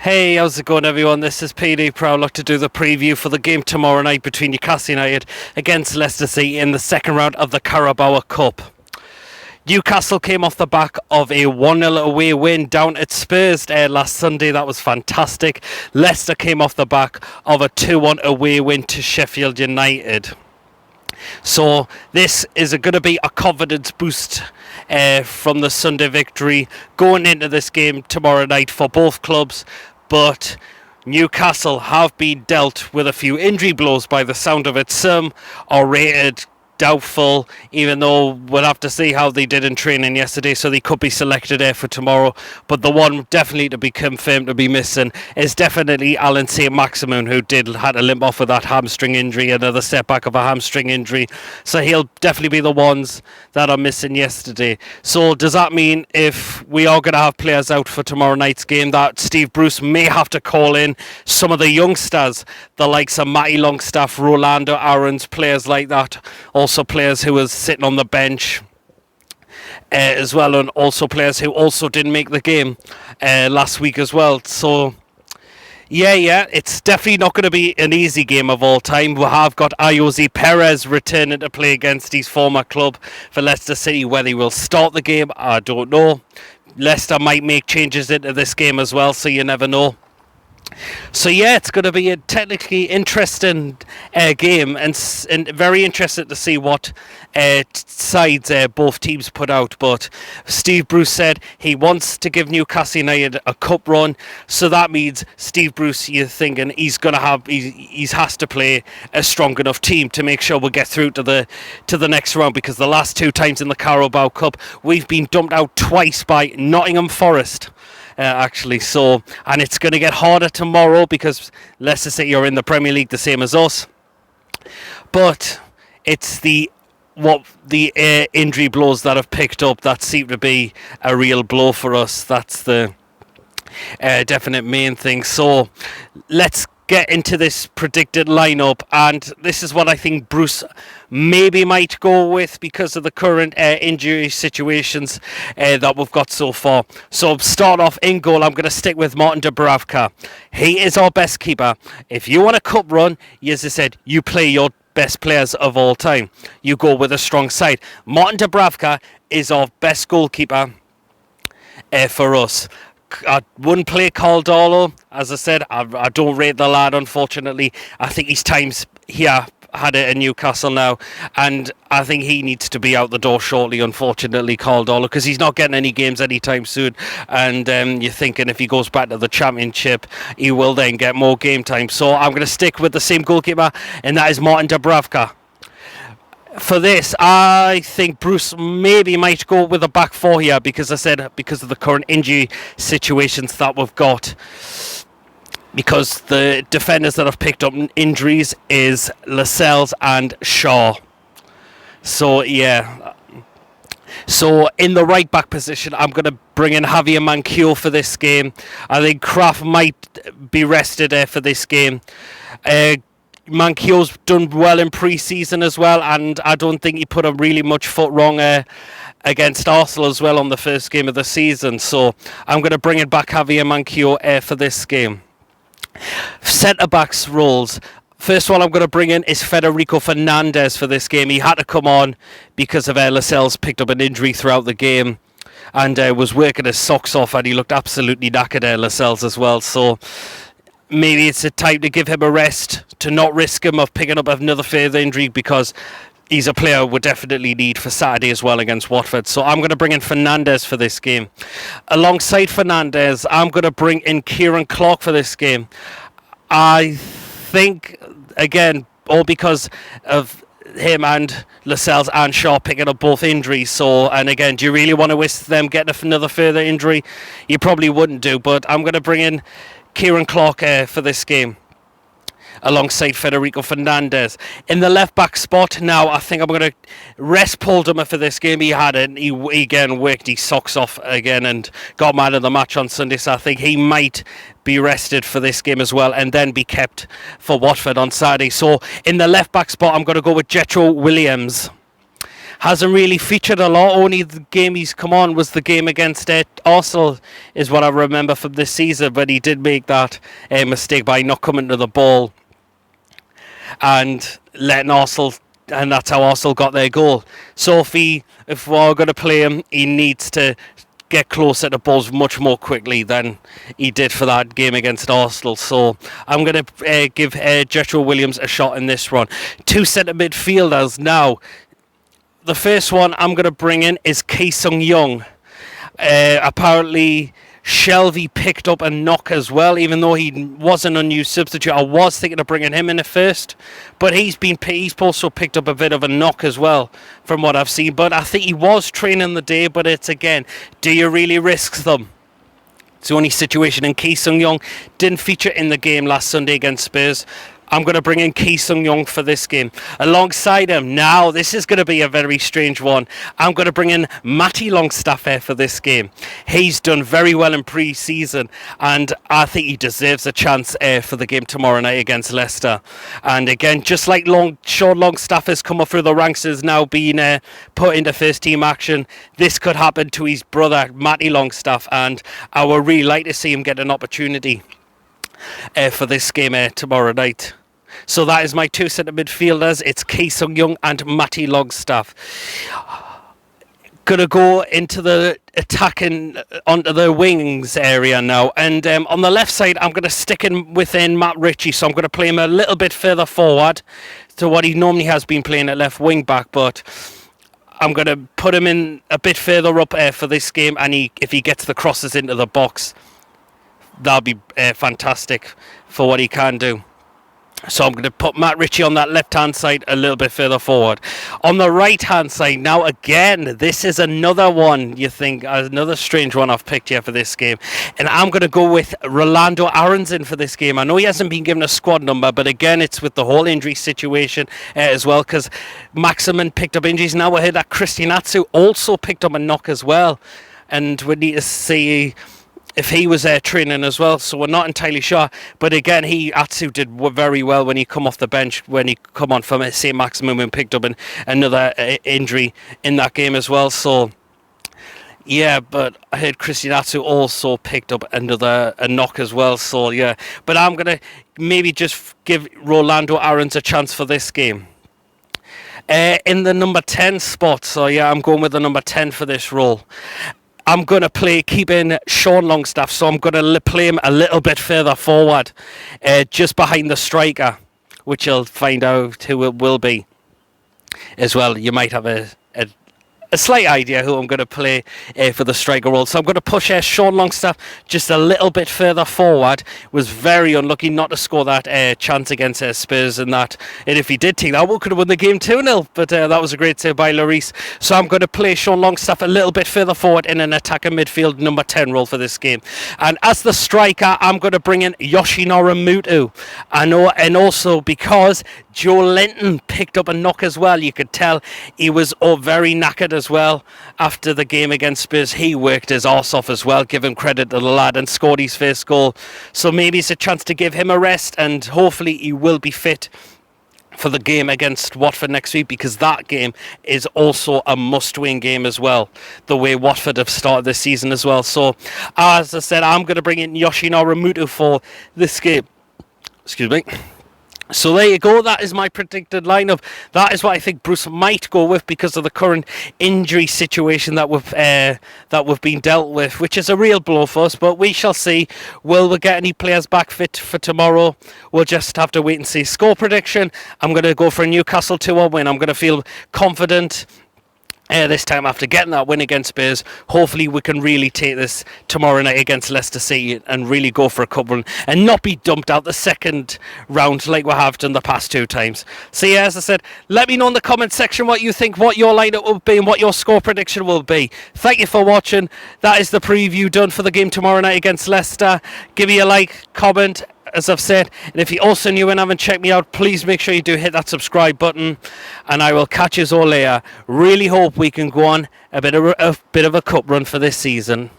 Hey, how's it going, everyone? This is PD Proudlock to do the preview for the game tomorrow night between Newcastle United against Leicester City in the second round of the Caraboa Cup. Newcastle came off the back of a 1-0 away win down at Spurs last Sunday. That was fantastic. Leicester came off the back of a 2-1 away win to Sheffield United. So this is going to be a confidence boost from the Sunday victory going into this game tomorrow night for both clubs. But Newcastle have been dealt with a few injury blows by the sound of it. Some are rated doubtful, even though we'll have to see how they did in training yesterday, so they could be selected for tomorrow. But the one definitely to be confirmed to be missing is definitely Alan St. Maximin, who had to limp off with that hamstring injury, another setback of a hamstring injury. So he'll definitely be the ones that are missing yesterday. So does that mean if we are going to have players out for tomorrow night's game that Steve Bruce may have to call in some of the youngsters, the likes of Matty Longstaff, Rolando Aarons, players like that, also players who was sitting on the bench as well, and also players who also didn't make the game last week as well. So yeah, it's definitely not going to be an easy game of all time. We have got Ayoze Perez returning to play against his former club for Leicester City. Whether he will start the game, I don't know. Leicester might make changes into this game as well, so you never know. So yeah, it's going to be a technically interesting game, and very interested to see what sides both teams put out. But Steve Bruce said he wants to give Newcastle United a cup run, so that means Steve Bruce, you're thinking he has to play a strong enough team to make sure we get through to the next round, because the last two times in the Caraboa Cup we've been dumped out twice by Nottingham Forest. Actually, so, and it's going to get harder tomorrow because Leicester City are in the Premier League the same as us. But it's the injury blows that have picked up that seem to be a real blow for us. That's the definite main thing. So let's get into this predicted lineup, and this is what I think Bruce maybe might go with because of the current injury situations that we've got so far. So start off in goal, I'm going to stick with Martin Dubravka. He is our best keeper. If you want a cup run, as I said, you play your best players of all time. You go with a strong side. Martin Dubravka is our best goalkeeper for us. I wouldn't play Caldolo. As I said, I don't rate the lad, unfortunately. I think his time's here had it in Newcastle now, and I think he needs to be out the door shortly, unfortunately, Caldolo, because he's not getting any games anytime soon. And you're thinking if he goes back to the Championship, he will then get more game time. So I'm going to stick with the same goalkeeper, and that is Martin Dubravka. For this, I think Bruce maybe might go with a back four here, because I said because of the current injury situations that we've got. Because the defenders that have picked up injuries is Lascelles and Shaw. So yeah. So in the right back position, I'm going to bring in Javier Manquillo for this game. I think Kraft might be rested for this game. Manquillo's done well in pre-season as well, and I don't think he put a really much foot wrong against Arsenal as well on the first game of the season. So I'm going to bring it back Javier Manquillo for this game. Centre-backs roles. First one I'm going to bring in is Federico Fernandez for this game. He had to come on because of Lascelles picked up an injury throughout the game and was working his socks off, and he looked absolutely knackered, Lascelles, as well. So maybe it's a time to give him a rest, to not risk him of picking up another further injury, because he's a player we definitely need for Saturday as well against Watford. So I'm going to bring in Fernandez for this game. Alongside Fernandez, I'm going to bring in Kieran Clark for this game. I think, again, all because of him and Lascelles and Shaw picking up both injuries. So, and again, do you really want to risk them getting another further injury? You probably wouldn't do, but I'm going to bring in Kieran Clark for this game alongside Federico Fernandez. In the left back spot now, I think I'm going to rest Paul Dummer for this game. He had it, he again worked his socks off again and got man of the match on Sunday, so I think he might be rested for this game as well and then be kept for Watford on Saturday. So in the left back spot, I'm going to go with Jetro Williams. hasn't really featured a lot. Only the game he's come on was the game against Arsenal, is what I remember from this season. But he did make that mistake by not coming to the ball and letting Arsenal, and that's how Arsenal got their goal. So if we're going to play him, he needs to get closer to balls much more quickly than he did for that game against Arsenal. So I'm going to give Jetro Williams a shot in this one. Two centre midfielders now. The first one I'm going to bring in is Sung-yueng. Apparently Shelvey picked up a knock as well, even though he was an unused substitute. I was thinking of bringing him in at first, but he's also picked up a bit of a knock as well from what I've seen. But I think he was training the day, but it's again, do you really risk them? It's the only situation, and Sung-yueng didn't feature in the game last Sunday against Spurs. I'm going to bring in Sung-yueng for this game. Alongside him, now this is going to be a very strange one. I'm going to bring in Matty Longstaff here for this game. He's done very well in pre-season, and I think he deserves a chance for the game tomorrow night against Leicester. And again, just like Sean Longstaff has come up through the ranks, is now being put into first team action. This could happen to his brother, Matty Longstaff, and I would really like to see him get an opportunity for this game tomorrow night. So that is my two centre midfielders. It's Sung-yueng and Matty Longstaff. Gonna go into the attacking onto the wings area now, and on the left side I'm gonna stick in within Matt Ritchie, so I'm gonna play him a little bit further forward to what he normally has been playing at left wing back, but I'm going to put him in a bit further up for this game, and if he gets the crosses into the box, that'll be fantastic for what he can do. So I'm going to put Matt Ritchie on that left-hand side a little bit further forward. On the right-hand side, now again, this is another one, you think, another strange one I've picked here for this game. And I'm going to go with Rolando Aronson for this game. I know he hasn't been given a squad number, but again, it's with the whole injury situation as well, because Maximin picked up injuries. Now we heard that Christian Atsu also picked up a knock as well. And we need to see if he was training as well, so we're not entirely sure. But again, Atsu did very well when he come off the bench, when he come on from St. Maximin and picked up another injury in that game as well. So yeah, but I heard Christian Atsu also picked up a knock as well. So yeah, but I'm gonna maybe just give Rolando Aronson a chance for this game. In the number 10 spot, so yeah, I'm going with the number 10 for this role. I'm going to keep in Sean Longstaff, so I'm going to play him a little bit further forward, just behind the striker, which you'll find out who it will be as well. You might have a slight idea who I'm going to play for the striker role. So I'm going to push Sean Longstaff just a little bit further forward. Was very unlucky not to score that chance against Spurs and that. And if he did take that, we could have won the game 2-0. But that was a great save by Lloris. So I'm going to play Sean Longstaff a little bit further forward in an attacking midfield number 10 role for this game. And as the striker, I'm going to bring in Yoshinori Mutu. And also because Joe Linton picked up a knock as well. You could tell he was very knackered as well after the game against Spurs. He worked his arse off as well. Give him credit to the lad, and scored his first goal. So maybe it's a chance to give him a rest, and hopefully he will be fit for the game against Watford next week, because that game is also a must-win game as well, the way Watford have started this season as well. So as I said, I'm going to bring in Yoshinori Mutu for this game. Excuse me. So there you go, that is my predicted lineup. That is what I think Bruce might go with because of the current injury situation that we've been dealt with, which is a real blow for us, but we shall see. Will we get any players back fit for tomorrow? We'll just have to wait and see. Score prediction, I'm going to go for a Newcastle 2-1 win. I'm going to feel confident this time after getting that win against Spurs. Hopefully we can really take this tomorrow night against Leicester City and really go for a cup run and not be dumped out the second round like we have done the past 2 times. So yeah, as I said, let me know in the comment section what you think, what your lineup will be and what your score prediction will be. Thank you for watching. That is the preview done for the game tomorrow night against Leicester. Give me a like, comment, as I've said, and if you're also new and haven't checked me out, please make sure you do hit that subscribe button, and I will catch you all later. Really hope we can go on a bit of a cup run for this season.